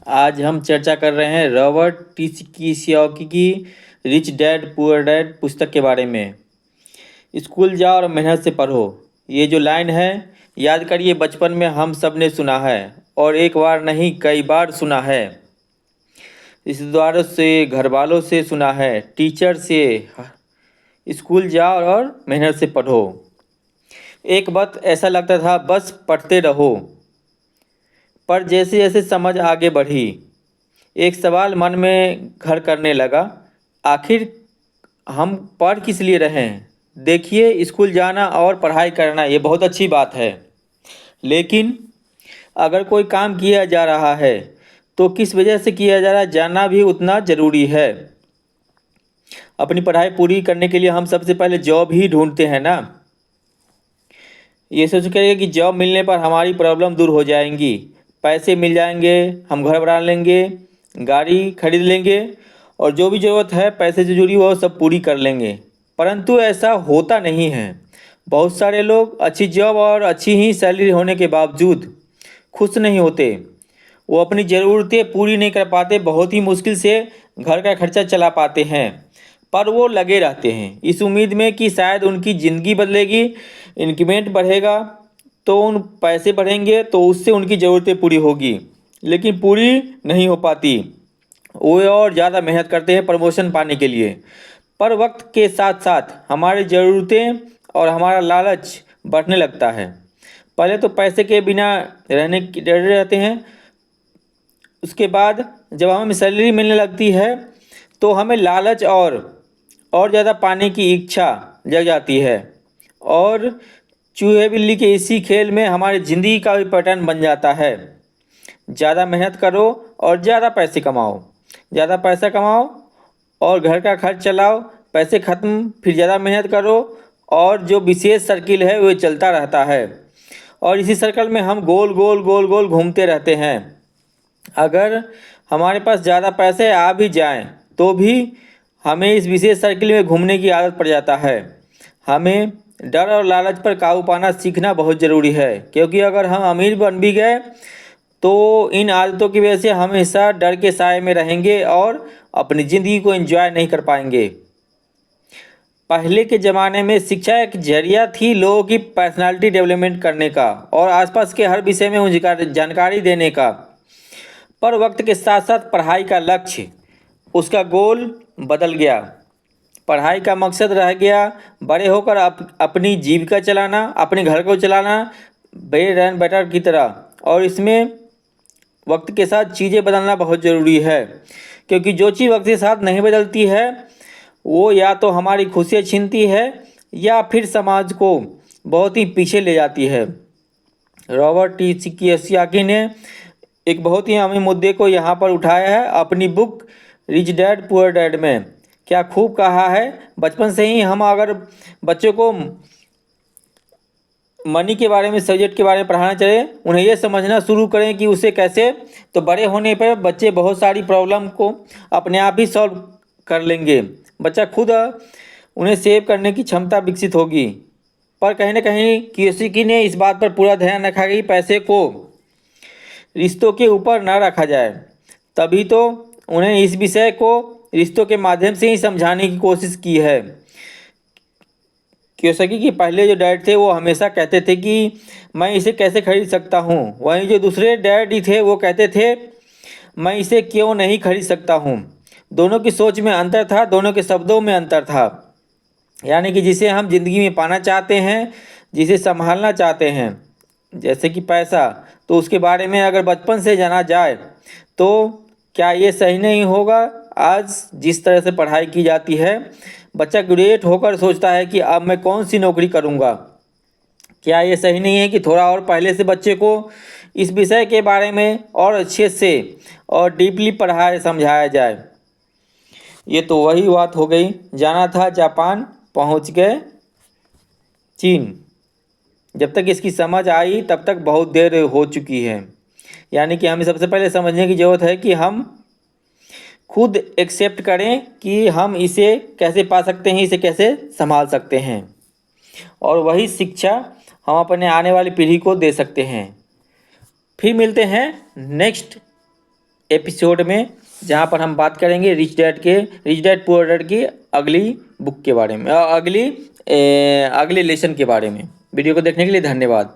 आज हम चर्चा कर रहे हैं रॉबर्ट टी कियोसाकी की रिच डैड पुअर डैड पुस्तक के बारे में। स्कूल जाओ और मेहनत से पढ़ो, ये जो लाइन है, याद करिए बचपन में हम सब ने सुना है, और एक बार नहीं कई बार सुना है। रिश्तेदारों से, घर वालों से सुना है, टीचर से। स्कूल जाओ और मेहनत से पढ़ो। एक वक्त ऐसा लगता था बस पढ़ते रहो, पर जैसे जैसे समझ आगे बढ़ी, एक सवाल मन में घर करने लगा। आखिर हम पढ़ किस लिए रहे हैं? देखिए, स्कूल जाना और पढ़ाई करना ये बहुत अच्छी बात है, लेकिन अगर कोई काम किया जा रहा है तो किस वजह से किया जा रहा है जानना भी उतना ज़रूरी है। अपनी पढ़ाई पूरी करने के लिए हम सबसे पहले जॉब ही ढूंढते हैं ना। ये सोच करिए कि जॉब मिलने पर हमारी प्रॉब्लम दूर हो जाएंगी, पैसे मिल जाएंगे, हम घर बना लेंगे, गाड़ी खरीद लेंगे, और जो भी ज़रूरत है पैसे से जुड़ी वो सब पूरी कर लेंगे। परंतु ऐसा होता नहीं है। बहुत सारे लोग अच्छी जॉब और अच्छी ही सैलरी होने के बावजूद खुश नहीं होते। वो अपनी ज़रूरतें पूरी नहीं कर पाते, बहुत ही मुश्किल से घर का खर्चा चला पाते हैं, पर वो लगे रहते हैं इस उम्मीद में कि शायद उनकी ज़िंदगी बदलेगी, इंक्रीमेंट बढ़ेगा तो उन पैसे बढ़ेंगे तो उससे उनकी ज़रूरतें पूरी होगी, लेकिन पूरी नहीं हो पाती। वो और ज़्यादा मेहनत करते हैं प्रमोशन पाने के लिए, पर वक्त के साथ साथ हमारी ज़रूरतें और हमारा लालच बढ़ने लगता है। पहले तो पैसे के बिना रह रहते हैं, उसके बाद जब हमें सैलरी मिलने लगती है तो हमें लालच और ज़्यादा पाने की इच्छा जग जाती है, और चूहे बिल्ली के इसी खेल में हमारी ज़िंदगी का भी पैटर्न बन जाता है। ज़्यादा मेहनत करो और ज़्यादा पैसे कमाओ, ज़्यादा पैसा कमाओ और घर का खर्च चलाओ, पैसे ख़त्म, फिर ज़्यादा मेहनत करो, और जो विशेष सर्किल है वो चलता रहता है, और इसी सर्कल में हम गोल गोल गोल गोल घूमते रहते हैं। अगर हमारे पास ज़्यादा पैसे आ भी जाएं तो भी हमें इस विशेष सर्किल में घूमने की आदत पड़ जाता है। हमें डर और लालच पर काबू पाना सीखना बहुत ज़रूरी है, क्योंकि अगर हम अमीर बन भी गए तो इन आदतों की वजह से हमेशा डर के साए में रहेंगे और अपनी ज़िंदगी को एंजॉय नहीं कर पाएंगे। पहले के ज़माने में शिक्षा एक जरिया थी लोगों की पर्सनालिटी डेवलपमेंट करने का और आसपास के हर विषय में उनकी जानकारी देने का। पर वक्त के साथ साथ पढ़ाई का लक्ष्य, उसका गोल बदल गया। पढ़ाई का मकसद रह गया बड़े होकर अपनी जीविका चलाना, अपने घर को चलाना, ब्रेड एंड बटर की तरह। और इसमें वक्त के साथ चीज़ें बदलना बहुत ज़रूरी है, क्योंकि जो चीज़ वक्त के साथ नहीं बदलती है वो या तो हमारी खुशियाँ छीनती है या फिर समाज को बहुत ही पीछे ले जाती है। रॉबर्ट टी कियोसाकी ने एक बहुत ही अहम मुद्दे को यहाँ पर उठाया है अपनी book rich dad poor dad में। क्या खूब कहा है, बचपन से ही हम अगर बच्चों को मनी के बारे में, सब्जेक्ट के बारे में पढ़ाना चाहिए, उन्हें यह समझना शुरू करें कि उसे कैसे, तो बड़े होने पर बच्चे बहुत सारी प्रॉब्लम को अपने आप ही सॉल्व कर लेंगे। बच्चा खुद उन्हें सेव करने की क्षमता विकसित होगी। पर कहीं ना कहीं कियोसाकी ने इस बात पर पूरा ध्यान रखा कि पैसे को रिश्तों के ऊपर न रखा जाए, तभी तो उन्हें इस विषय को रिश्तों के माध्यम से ही समझाने की कोशिश की है। कियोसाकी के पहले जो डैड थे वो हमेशा कहते थे कि मैं इसे कैसे खरीद सकता हूँ, वहीं जो दूसरे डैड ही थे वो कहते थे मैं इसे क्यों नहीं खरीद सकता हूँ। दोनों की सोच में अंतर था, दोनों के शब्दों में अंतर था। यानी कि जिसे हम जिंदगी में पाना चाहते हैं, जिसे संभालना चाहते हैं, जैसे कि पैसा, तो उसके बारे में अगर बचपन से जाना जाए तो क्या ये सही नहीं होगा? आज जिस तरह से पढ़ाई की जाती है, बच्चा ग्रेजुएट होकर सोचता है कि अब मैं कौन सी नौकरी करूँगा। क्या ये सही नहीं है कि थोड़ा और पहले से बच्चे को इस विषय के बारे में और अच्छे से और डीपली पढ़ाया समझाया जाए? ये तो वही बात हो गई, जाना था जापान, पहुंच गए चीन। जब तक इसकी समझ आई तब तक बहुत देर हो चुकी है। यानी कि हमें सबसे पहले समझने की ज़रूरत है कि हम खुद एक्सेप्ट करें कि हम इसे कैसे पा सकते हैं, इसे कैसे संभाल सकते हैं, और वही शिक्षा हम अपने आने वाली पीढ़ी को दे सकते हैं। फिर मिलते हैं नेक्स्ट एपिसोड में, जहाँ पर हम बात करेंगे रिच डैड पुअर डैड की अगली बुक के बारे में, अगले लेसन के बारे में। वीडियो को देखने के लिए धन्यवाद।